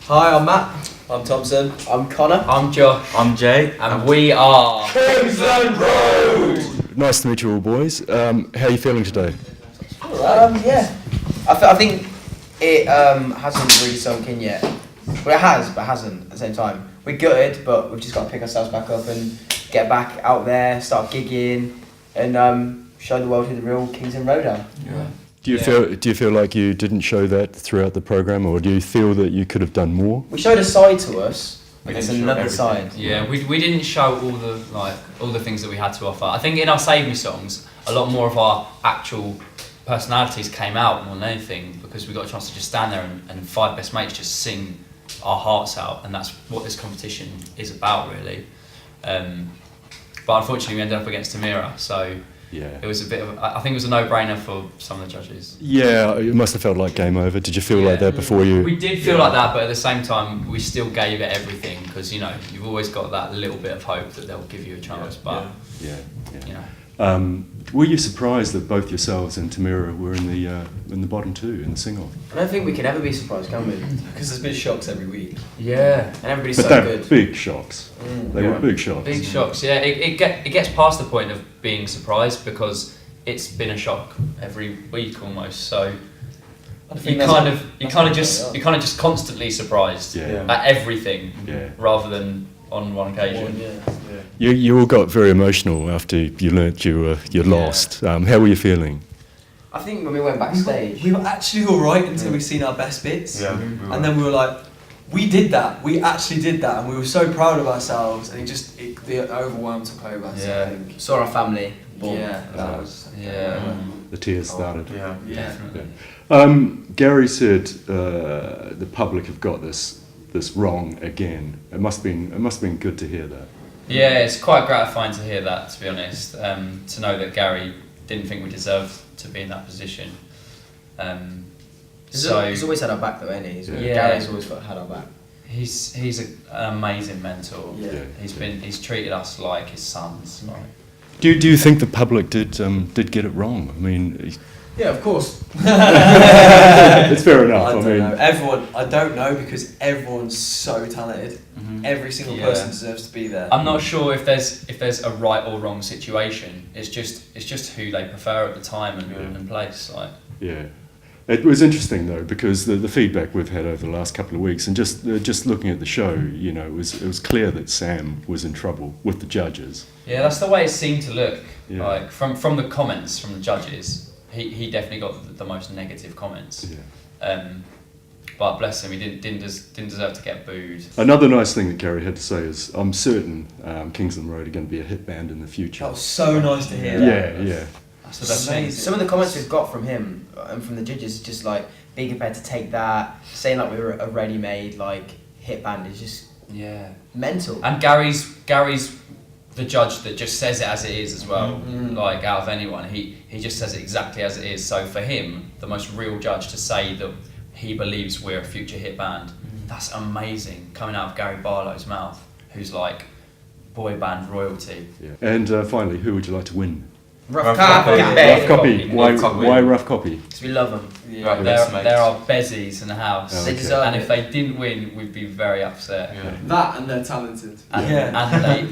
Hi, I'm Matt. I'm Thompson. I'm Connor. I'm Josh. I'm Jay. And we are Kingsland Road! Nice to meet you all, boys. How are you feeling today? Yeah. I think it hasn't really sunk in yet. Well, it has, but hasn't at the same time. We're gutted, but we've just got to pick ourselves back up and get back out there, start gigging, and show the world who the real Kingsland Road are. Yeah. Do you feel like you didn't show that throughout the program, or do you feel that you could have done more? We showed a side to us, but there's didn't show another everything. side. Yeah, we didn't show all the things that we had to offer. I think in our Save Me songs, a lot more of our actual personalities came out more than anything, because we got a chance to just stand there and five best mates just sing our hearts out, and that's what this competition is about, really. But unfortunately, we ended up against Tamera, so. Yeah. It was a bit of. I think it was a no-brainer for some of the judges. Yeah, it must have felt like game over. Did you feel like that before you? We did feel like that, but at the same time, we still gave it everything, because you've always got that little bit of hope that they'll give you a chance. But Were you surprised that both yourselves and Tamera were in the bottom two in the sing-off? I don't think we can ever be surprised, can we? Because there's been shocks every week. Yeah, And everybody's But so they're good. big shocks. They were big shocks. big shocks. Yeah, it gets past the point of being surprised, because it's been a shock every week almost. So you're kind of just constantly surprised at everything, rather than on one occasion. You all got very emotional after you learnt you're lost. How were you feeling? I think when we went backstage, We were actually alright until we seen our best bits. Yeah. And then we were like, we did that. We actually did that. And we were so proud of ourselves. And the overwhelm took over, so I think. saw our family. Yeah, That was... The tears started. Yeah. Definitely. Gary said the public have got this wrong again. It must have been good to hear that. Yeah, it's quite gratifying to hear that, to be honest. To know that Gary didn't think we deserved to be in that position. He's always had our back, though, ain't he? Gary's always had our back. He's an amazing mentor. Yeah. He's treated us like his sons. Like. Do you think the public did get it wrong? I mean, Yeah, of course. it's fair enough. I don't know. I don't know, because everyone's so talented. Every single person deserves to be there. I'm not sure if there's a right or wrong situation. It's just who they prefer at the time and place. Like. Yeah. It was interesting though, because the feedback we've had over the last couple of weeks, and just looking at the show, it was clear that Sam was in trouble with the judges. Yeah, that's the way it seemed to look. Yeah. Like from the comments from the judges, he definitely got the most negative comments. Yeah. But bless him, he didn't deserve to get booed. Another nice thing that Gary had to say is, I'm certain Kingsland Road are going to be a hit band in the future. That was so nice to hear that. Yeah. That's the best thing. Some of the comments we've got from him and from the judges is just like being prepared to take that, saying like we were a ready-made like hit band is just mental. And Gary's the judge that just says it as it is as well. Like out of anyone, he just says it exactly as it is. So for him, the most real judge to say that he believes we're a future hit band, that's amazing coming out of Gary Barlows' mouth, who's like boy band royalty. Yeah. And finally, who would you like to win? Rough Copy. copy. Rough Copy. Why Why Rough Copy? Because we love them. Yeah. There are bezies in the house, Oh, They okay. deserve and it. if they didn't win, we'd be very upset. Yeah. That and they're talented. And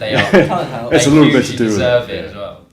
they are. Can't help. It's They a little bit hugely to do with it. deserve it Yeah. as well.